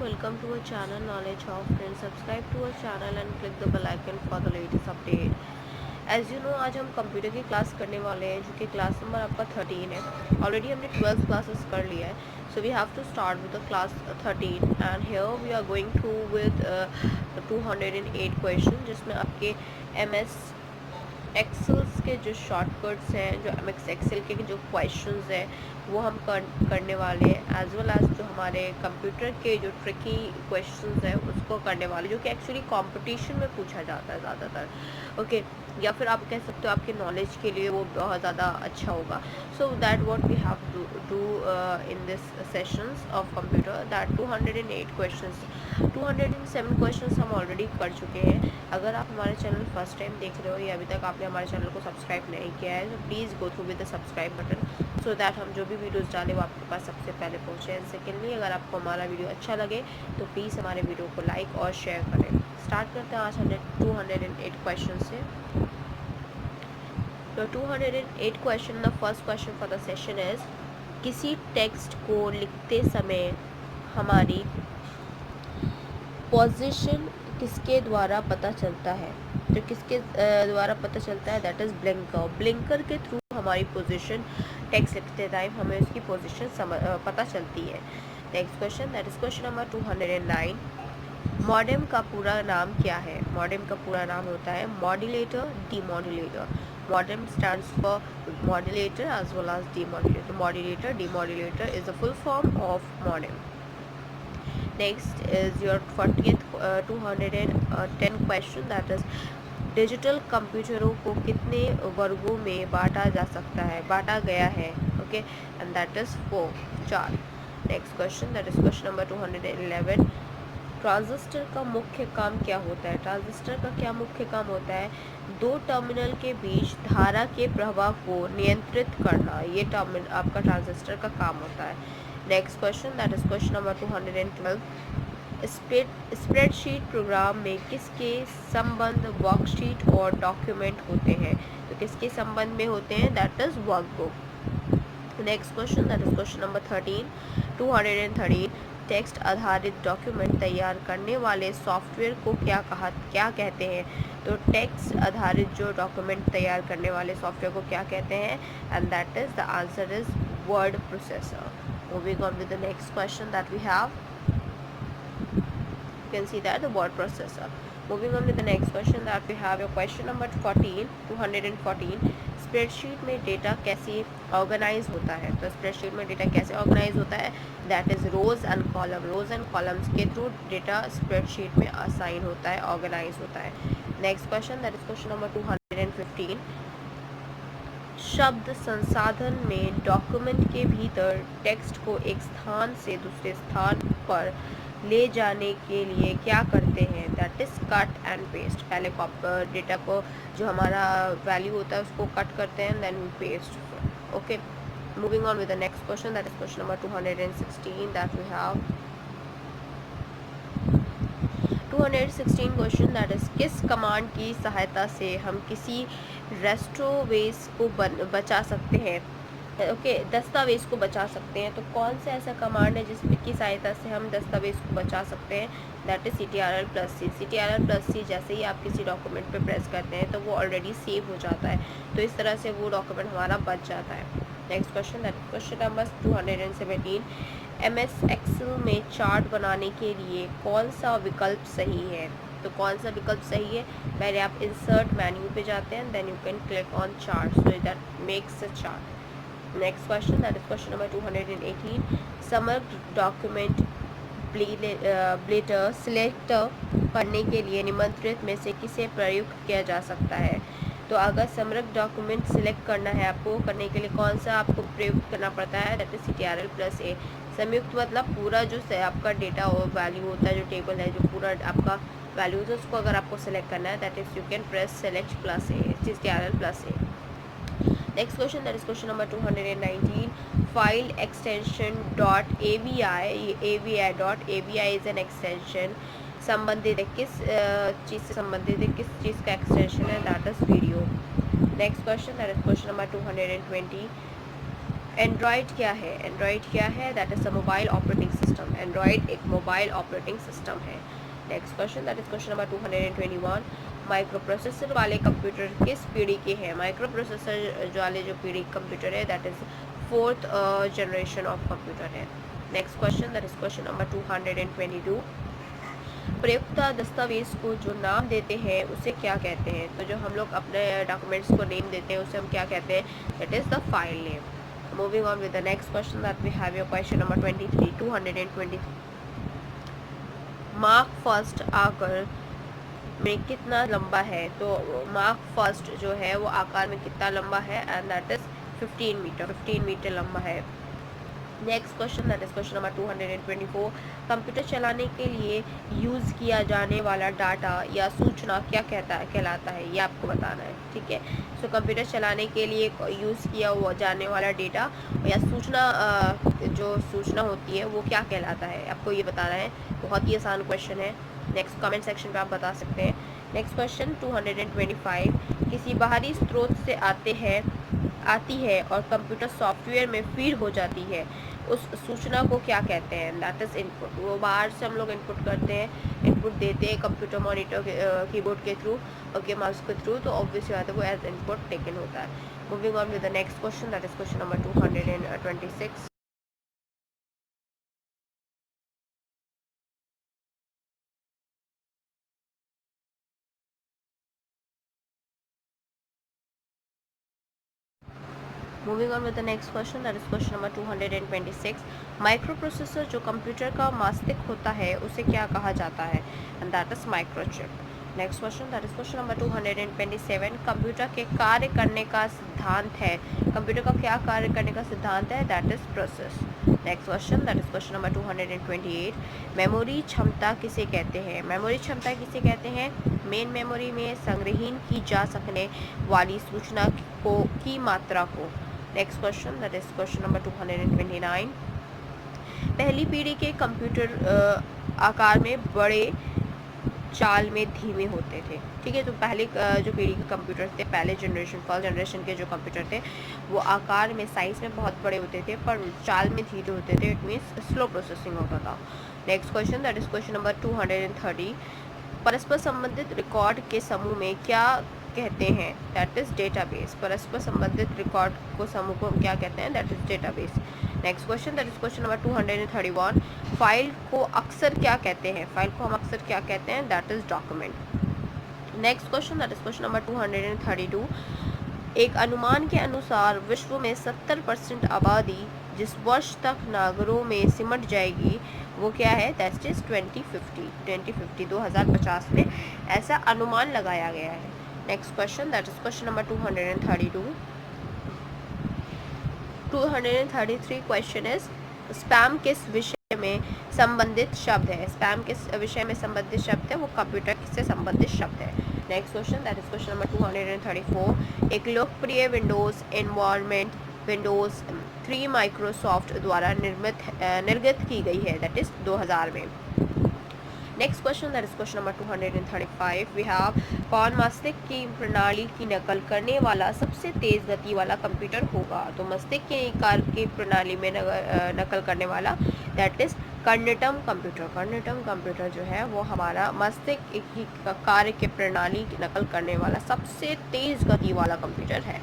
welcome to our channel Knowledge of Friends. Subscribe to our channel and click the bell icon for the latest update. As you know आज हम computer की class करने वाले हैं जो कि class number आपका 13 है. ऑलरेडी हमने 12 क्लासेस कर लिया है, so we have to start with the class 13 and here we are going through with 208 question जिसमें आपके एम एस एक्सेल्स के जो शॉर्टकट्स हैं, जो एम एस एक्सेल के जो क्वेश्चंस हैं वो हम करने वाले हैं, एज वेल एज जो हमारे कंप्यूटर के जो ट्रिकी क्वेश्चंस हैं उसको करने वाले, जो कि एक्चुअली कंपटीशन में पूछा जाता है ज़्यादातर. ओके या फिर आप कह सकते हो आपके नॉलेज के लिए वो बहुत ज़्यादा अच्छा होगा. So that what we have to do in this sessions of computer, that 208 questions, 207 questions हम ऑलरेडी कर चुके हैं. अगर आप हमारे चैनल फर्स्ट टाइम देख रहे हो या अभी तक आपने हमारे चैनल को सब्सक्राइब नहीं किया है, तो please go through with the subscribe button so that हम जो भी वीडियोस डालें वो आपके पास सबसे पहले पहुँचे. एंड सेकेंडली, अगर आपको हमारा वीडियो अच्छा लगे तो प्लीज़ हमारे वीडियो को लाइक और शेयर करें. स्टार्ट करते हैं आज 208 क्वेश्चन से. तो 208 question, the first question for the session is, किसी टेक्स्ट को लिखते समय हमारी पोजीशन किसके द्वारा पता चलता है? तो किसके द्वारा पता चलता है? That is blinker. ब्लिंकर के थ्रू हमारी पोजीशन टेक्स्ट लिखते टाइम हमें उसकी पोजीशन पता चलती है. Next question, that is question number 209. Modem का पूरा नाम क्या है? मॉडेम का पूरा नाम होता है modulator demodulator. Modem stands for modulator as well as demodulator. Modulator demodulator is the full form of modem. Next is your 40th 210 question, that is digital कंप्यूटरों को कितने वर्गों में बांटा जा सकता है, बांटा गया है? Okay and that is 4. Next question, that is question number 211. Transistor का मुख्य काम क्या होता है? ट्रांजिस्टर का क्या मुख्य काम होता है? दो टर्मिनल के बीच धारा के प्रवाह को नियंत्रित करना, ये टर्मिनल आपका ट्रांजिस्टर का काम होता है. Next question, that is question number 212. Spreadsheet programme में किसके संबंध वर्कशीट और डॉक्यूमेंट होते हैं? तो किसके संबंध में होते हैं? That is workbook. Next question, that is question number 213. Text आधारित डॉक्यूमेंट तैयार करने वाले सॉफ्टवेयर को क्या कहते हैं? तो टेक्स्ट आधारित जो डॉक्यूमेंट तैयार करने वाले सॉफ्टवेयर को क्या कहते हैं? And that is the answer is word processor. Moving on with the next question that we have, you can see that the word processor. Moving on with the next question that we have, your question number 214. Spreadsheet में data कैसे organise होता है? तो spreadsheet में data कैसे organise होता है? That is rows and column. Rows and columns के थ्रू डेटा स्प्रेडशीट में असाइन होता है, ऑर्गेनाइज होता है. Next question, that is question number 215. शब्द संसाधन में डॉक्यूमेंट के भीतर टेक्स्ट को एक स्थान से दूसरे स्थान पर ले जाने के लिए क्या करते हैं? That is cut and paste. पहले डेटा को जो हमारा वैल्यू होता है उसको कट करते हैं, then we paste. Okay, moving on with the next question, that is question number 216. That we have 216 question, that is किस कमांड की सहायता से हम किसी रेस्टोवेज को बचा सकते हैं? ओके, दस्तावेज़ को बचा सकते हैं. तो कौन सा ऐसा कमांड है जिसकी सहायता से हम दस्तावेज़ को बचा सकते हैं? That is CTRL+C. CTRL+C जैसे ही आप किसी डॉक्यूमेंट पे प्रेस करते हैं तो वो ऑलरेडी सेव हो जाता है, तो इस तरह से वो डॉक्यूमेंट हमारा बच जाता है. Next question, that question number 217. MS Excel में चार्ट बनाने के लिए कौन सा विकल्प सही है? तो कौन सा विकल्प सही है? पहले आप इंसर्ट मेन्यू पे जाते हैं, then you can click on chart so that makes a chart. Next question, that is question number 218. समग्र डॉक्यूमेंट ब्लेटर सिलेक्टर पढ़ने के लिए निम्नलिखित में से किसे प्रयुक्त किया जा सकता है? तो अगर समग्र डॉक्यूमेंट सिलेक्ट करना है आपको, करने के लिए कौन सा आपको प्रयुक्त करना पड़ता है? That is CTRL+A. संयुक्त मतलब पूरा जो आपका डेटा और वैल्यू होता है, जो टेबल है, जो पूरा आपका वैल्यूज है, उसको अगर आपको सेलेक्ट करना है, that is you can press select +A, CTRL+A. Next question, that is question number 219. File extension .avi. AVI is an extension. संबंधित है किस चीज़ से संबंधित है, किस चीज़ का एक्सटेंशन है? That is video. Next question, that is question number 220. Android क्या है? एंड्रॉयड क्या है? That is a mobile operating system. Android एक मोबाइल ऑपरेटिंग सिस्टम है। Next question, that is question number 221। Micro processor वाले कंप्यूटर किस पीढ़ी के हैं? माइक्रो प्रोसेसर वाले जो पीढ़ी कंप्यूटर है that is fourth generation of computer है। Next question, that is question number 222। प्रयुक्त दस्तावेज को जो नाम देते हैं उसे क्या कहते हैं? तो जो हम लोग अपने डॉक्यूमेंट्स को नेम देते हैं उसे हम क्या कहते हैं? That is the file name. Moving on with the next question, that we have your question number 23, 223। Mark first आकार में कितना लंबा है? तो मार्क फर्स्ट जो है वो आकार में कितना लंबा है? एंड दैट इज़ 15 मीटर लंबा है। Next question, that is question number 224। Computer चलाने के लिए यूज़ किया जाने वाला डाटा या सूचना क्या कहलाता है? ये आपको बताना है, ठीक है। सो कंप्यूटर चलाने के लिए यूज़ किया हुआ जाने वाला डेटा या सूचना, जो सूचना होती है वो क्या कहलाता है? आपको ये बताना है। बहुत ही आसान क्वेश्चन है। नेक्स्ट कमेंट सेक्शन पे आप बता सकते हैं। Next question 225। किसी बाहरी स्रोत से आती है और कंप्यूटर सॉफ्टवेयर में फीड हो जाती है, उस सूचना को क्या कहते हैं? That is input. वो बाहर से हम लोग इनपुट करते हैं, इनपुट देते हैं कंप्यूटर मॉनिटर कीबोर्ड के थ्रू, ओके, माउस के थ्रू, तो ऑब्वियसली बात है वो एज इनपुट टेकन होता है। Moving on with the next question, that is question number 226। Moving on with the next question, that is question number 226। Micro processor जो computer का मस्तिष्क होता है उसे क्या कहा जाता है? And that is microchip. Next question, that is question number 227। Computer के कार्य करने का सिद्धांत है, कंप्यूटर का क्या कार्य करने का सिद्धांत है? That is process. Next question, that is question number 228। Memory क्षमता किसे कहते हैं? मेमोरी क्षमता किसे कहते हैं? मेन मेमोरी में संग्रहीत की जा सकने वाली सूचना की मात्रा को। Next question, that is question number 229। पहली पीढ़ी के कंप्यूटर आकार में बड़े, चाल में धीमे होते थे, ठीक है। तो पहले जो पीढ़ी के कंप्यूटर थे, पहले फर्स्ट जनरेशन के जो कंप्यूटर थे वो आकार में, साइज में बहुत बड़े होते थे पर चाल में धीरे होते थे। इट मीन्स स्लो प्रोसेसिंग होता था। Next question, that is question number 230। परस्पर संबंधित रिकॉर्ड के समूह में क्या कहते हैं? That is database. परस्पर संबंधित रिकॉर्ड को समूह को हम क्या कहते हैं? That is database. Next question, that is question number 231। File को अक्सर क्या कहते हैं? फाइल को हम अक्सर क्या कहते हैं? That is document. Next question, that is question number 232। एक अनुमान के अनुसार विश्व में 70% आबादी जिस वर्ष तक नागरों में सिमट जाएगी वो क्या है? That is 2050। 2050 में ऐसा अनुमान लगाया गया है। Next question, that is question number 232। 233 question is spam किस विषय में संबंधित शब्द है? स्पैम किस विषय में संबंधित शब्द है? वो कंप्यूटर से संबंधित शब्द है। Next question, that is question number 234। एक लोकप्रिय विंडोज एनवायरनमेंट विंडोज 3 माइक्रोसॉफ्ट द्वारा निर्गत की गई है, दैट इज 2000 में। Next question, that is question number 235। We have कौन मस्तिष्क की प्रणाली की नकल करने वाला सबसे तेज गति वाला कंप्यूटर होगा? तो मस्तिष्क की प्रणाली में नकल करने वाला दैट इज कर्निटम कंप्यूटर। कर्निटम कंप्यूटर जो है वो हमारा मस्तिष्क की कार्य के प्रणाली की नकल करने वाला सबसे तेज गति वाला कंप्यूटर है,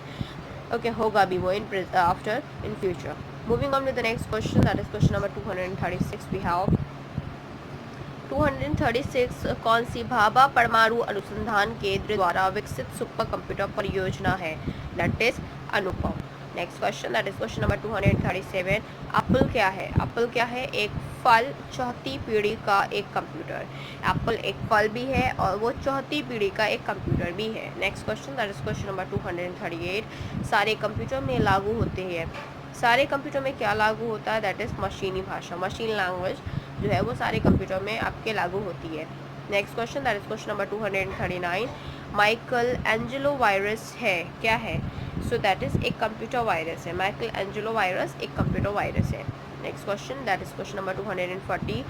ओके, होगा भी वो in after in future. Moving on with the next question, that is question number 236। We have 236 कौन सी भाभा परमाणु अनुसंधान केंद्र द्वारा विकसित सुपर कंप्यूटर परियोजना है? That is Anupam. Next question, that is question number 237। Apple क्या है? एप्पल क्या है? एक फल, चौथी पीढ़ी का एक कंप्यूटर। एप्पल एक फल भी है और वो चौथी पीढ़ी का एक कंप्यूटर भी है। Next question, that is question number 238। सारे कंप्यूटर में लागू होते हैं, सारे कंप्यूटर में क्या लागू होता है? दैट इज मशीनी भाषा, मशीन लैंग्वेज जो है वो सारे कंप्यूटर में आपके लागू होती है। Next question, that is question number 239। Michael Angelo virus है क्या है? सो दैट इज एक कंप्यूटर वायरस है। माइकल एंजेलो वायरस एक कंप्यूटर वायरस है। Next question, that is question number 240।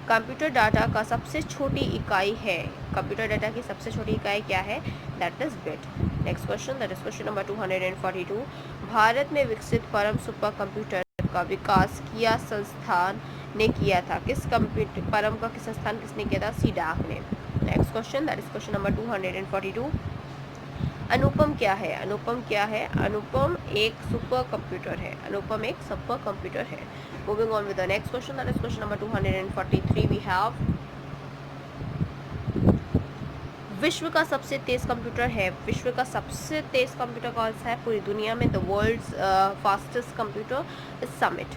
Computer data का सबसे छोटी इकाई है, कंप्यूटर डाटा की सबसे छोटी इकाई क्या है? That is bit. Next question, that is question number 242। Bharat में विकसित परम सुपर कंप्यूटर का विकास किया संस्थान ने किया था? किस कंप्यूटर परम का किस संस्थान किसने किया था? सीडाक ने। Next question, that is question number 242। अनुपम क्या है? अनुपम क्या है? अनुपम एक सुपर कंप्यूटर है। अनुपम एक सुपर कंप्यूटर है। Moving on with the next question, that is question number 243। We have विश्व का सबसे तेज कंप्यूटर है। विश्व का सबसे तेज कंप्यूटर कौन सा है पूरी दुनिया में? The world's fastest computer is Summit.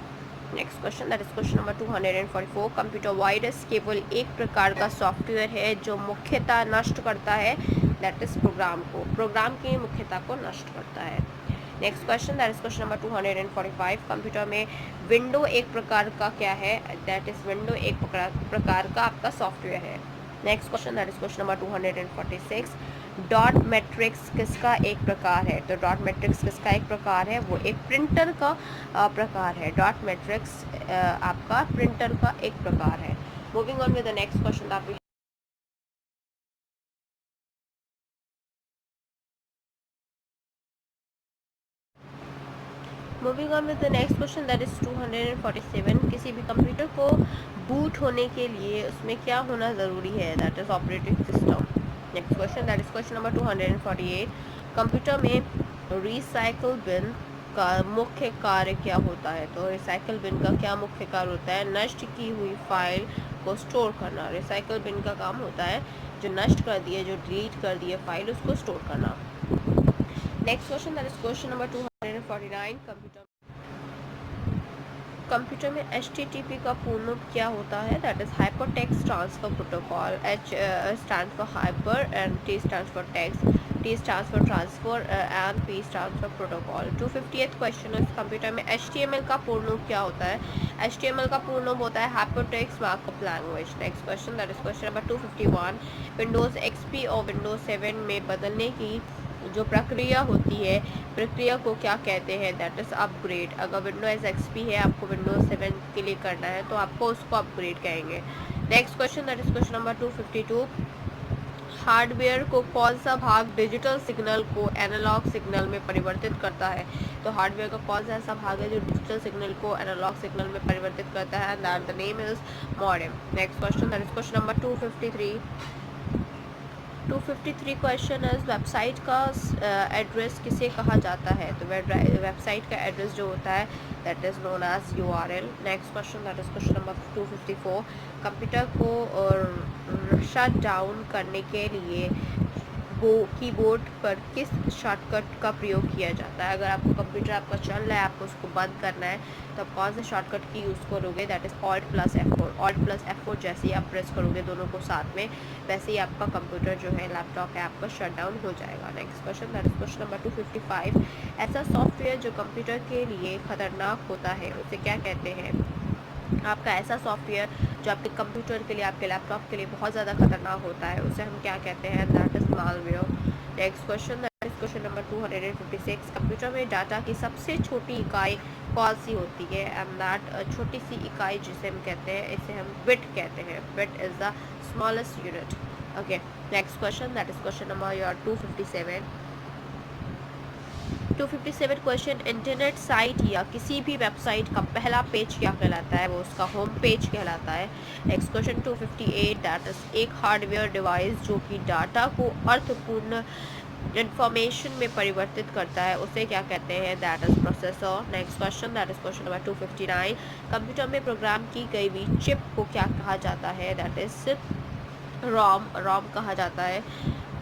Next question, that is question number 244। Computer virus केवल एक प्रकार का सॉफ्टवेयर है जो मुख्यतः नष्ट करता है, दैट इज प्रोग्राम की मुख्यता को नष्ट करता है। Next question, that is question number 245। Computer में विंडो एक प्रकार का क्या है? दैट इज विंडो एक प्रकार का आपका सॉफ्टवेयर है। Next question, that is question number 246। Dot matrix किसका एक प्रकार है? तो डॉट मैट्रिक्स किसका एक प्रकार है? वो एक प्रिंटर का प्रकार है। डॉट मैट्रिक्स आपका प्रिंटर का एक प्रकार है। Moving on with the next question, आप moving on with the next question, that is 247। किसी भी कंप्यूटर को बूट होने के लिए उसमें क्या होना ज़रूरी है? That is operating system. Next question, that is question number 248। Computer में रिसाइकल बिन का मुख्य कार्य क्या होता है? तो रिसाइकल बिन का क्या मुख्य कार्य होता है? नष्ट की हुई फाइल को स्टोर करना। रिसाइकल बिन का काम होता है जो नष्ट कर दिए, जो डिलीट कर दिए फाइल, उसको स्टोर करना। Next question, that is question number 249। Computer में HTTP का पूर्ण रूप क्या होता है? That is hypertext transfer protocol. H stand for hyper and T stand for text, T stand for transfer and P stand for protocol. 258 question है, computer में HTML का पूर्ण रूप क्या होता है? HTML का पूर्ण रूप होता है hypertext markup language. Next question, that is question number 251। Windows XP और विंडोज 7 में बदलने की जो प्रक्रिया होती है, प्रक्रिया को क्या कहते हैं? That is upgrade. अगर विंडोज XP है, आपको विंडोज 7 के लिए करना है तो आपको उसको अपग्रेड कहेंगे। Next question, that is question number 252। Hardware को कौन सा भाग डिजिटल सिग्नल को एनालॉग सिग्नल में परिवर्तित करता है? तो हार्डवेयर का कौन सा ऐसा भाग है जो डिजिटल सिग्नल को एनालॉग सिग्नल में परिवर्तित करता है? That the name is modem. Next question, that is question number 253। 253 question is website का एड्रेस किसे कहा जाता है? तो वेबसाइट का एड्रेस जो होता है that is known as URL। Next question, that is question number 254। कंप्यूटर को शट डाउन करने के लिए कीबोर्ड पर किस शॉर्टकट का प्रयोग किया जाता है? अगर आपको कंप्यूटर आपका चल रहा है, आपको उसको बंद करना है, तो आप कौन से शॉर्टकट की यूज़ करोगे? That is Alt+F4। Alt+F4 जैसे ही आप प्रेस करोगे दोनों को साथ में, वैसे ही आपका कंप्यूटर जो है, लैपटॉप है आपका, शट डाउन हो जाएगा। Next question, that is question number 255। ऐसा सॉफ्टवेयर जो कंप्यूटर के लिए खतरनाक होता है उसे क्या कहते हैं? आपका ऐसा सॉफ्टवेयर जो आपके कंप्यूटर के लिए, आपके लैपटॉप के लिए बहुत ज़्यादा खतरनाक होता है, उसे हम क्या कहते हैं? That is malware. Next question, that is question number 256। Computer में डाटा की सबसे छोटी इकाई कौन सी होती है? एंड दैट छोटी सी इकाई जिसे हम कहते हैं, इसे हम बिट कहते हैं। Bit is the smallest unit. Okay, next question, that is question number your 257। 257 question, internet site या किसी भी वेबसाइट का पहला पेज क्या कहलाता है? वो उसका होम पेज कहलाता है। नेक्स्ट क्वेश्चन 258, दैट इज एक हार्डवेयर डिवाइस जो कि डाटा को अर्थपूर्ण इंफॉर्मेशन में परिवर्तित करता है, उसे क्या कहते हैं? That is processor. Next question, that is question number 259। Computer में प्रोग्राम की गई हुई चिप को क्या कहा जाता है? दैट इज ROM कहा जाता है।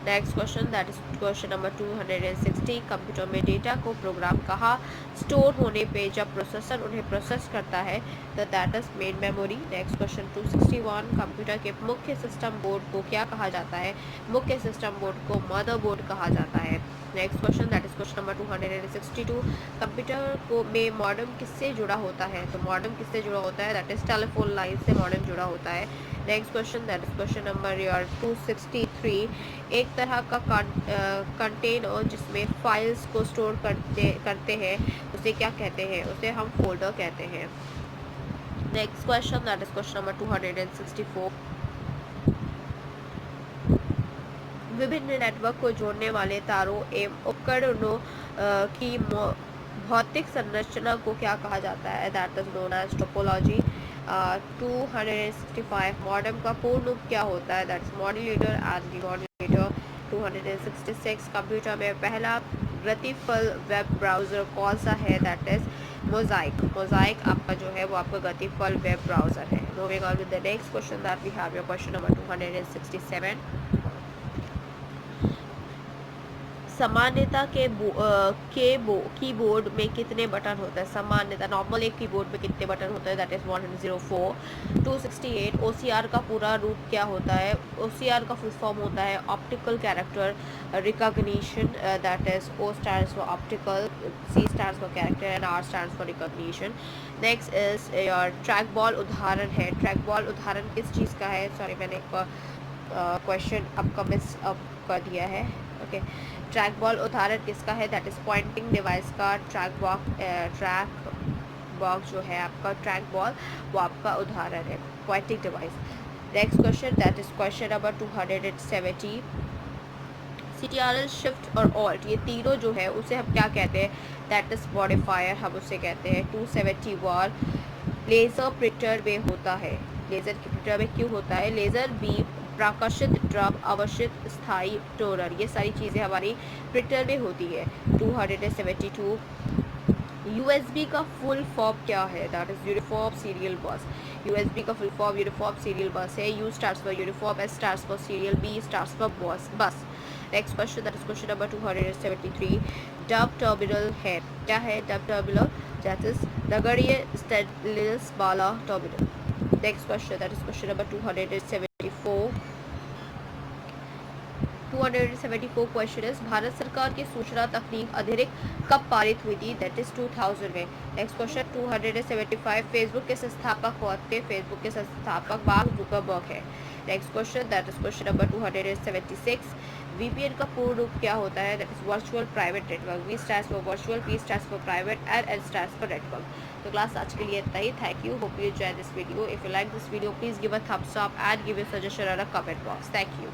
Next question, that is question number 260। Computer में डेटा को प्रोग्राम कहाँ स्टोर होने पे जब प्रोसेसर उन्हें प्रोसेस करता है, तो that is main memory. Next question 261। Computer के मुख्य सिस्टम बोर्ड को क्या कहा जाता है? मुख्य सिस्टम बोर्ड को मदरबोर्ड कहा जाता है। Next question, that is question number 262। Computer को में मॉडेम किससे जुड़ा होता है? तो मॉडेम किससे जुड़ा होता है? दैट इज टेलीफोन लाइन से मॉडेम जुड़ा होता है। Next question, that is question number your 263। एक तरह का कंटेनर जिसमें फाइल्स को स्टोर करते हैं उसे क्या कहते हैं? उसे हम फोल्डर कहते हैं। Next question, that is question number 264। विभिन्न नेटवर्क को जोड़ने वाले तारों एवं उपकरणों की भौतिक संरचना को क्या कहा जाता है? That is known as topology. 265 modem का पूर्ण रूप क्या होता है? That is modulator and demodulator. 266 computer में पहला गतिफल वेब ब्राउज़र कौन सा है? That is mosaic. मोज़ाइक आपका जो है वो आपका गतिफल वेब ब्राउज़र है। Moving on with the next question that we have your question number 267। सामान्यता कीबोर्ड में कितने बटन होते हैं? सामान्यता नॉर्मल एक कीबोर्ड में कितने बटन होते हैं? That is 104। 268 OCR का पूरा रूप क्या होता है? OCR का फुल फॉर्म होता है optical character recognition. That is O stands for optical, C stands for character and R stands for recognition. Next is your track ball उदाहरण है। ट्रैक बॉल उदाहरण किस चीज़ का है? सॉरी, मैंने एक क्वेश्चन आपका मिस अप कर दिया है। ओके, ट्रैक बॉल उदाहरण किसका है? दैट इज पॉइंटिंग डिवाइस का। ट्रैक बॉक्स जो है आपका ट्रैक बॉल वो आपका उदाहरण है pointing device. Next question that is question number 270। CTRL shift और ऑल्ट ये तीनों जो है उसे हम क्या कहते हैं? दैट इज मॉडिफायर, हम उसे कहते हैं। 271 लेज़र प्रिंटर में होता है। लेज़र की प्रिंटर में क्यों होता है? लेज़र बीम, प्राकर्षित ड्रम, अवशित स्थायी टोरर, ये सारी चीज़ें हमारी प्रिंटर में होती है। 272 USB का फुल फॉर्म क्या है? That is uniform serial bus. USB का full form uniform serial bus है। U stands for uniform, S stands for serial, B stands for bus. Next question that is question number 273। Dub terminal है, क्या है dub terminal? That is नगरीय stainless वाला terminal. Next question that is question number 274। 274 question is Bharat सरकार की सूचना तकनीक अधिनियम कब पारित हुई थी? दैट इज 2000 में। नेक्स्ट क्वेश्चन 275 फेसबुक के संस्थापक कौन थे? फेसबुक के संस्थापक मार्क जुकरबर्ग है। Next question that is question number 276। VPN का पूर्ण रूप क्या होता है? That is virtual private network. V stands for virtual, P stands for private and N stands for network. तो क्लास आज के लिए इतना ही। Thank you, hope you enjoy this video. If you like this video please give a thumbs up and give your suggestion or a comment box. Thank you.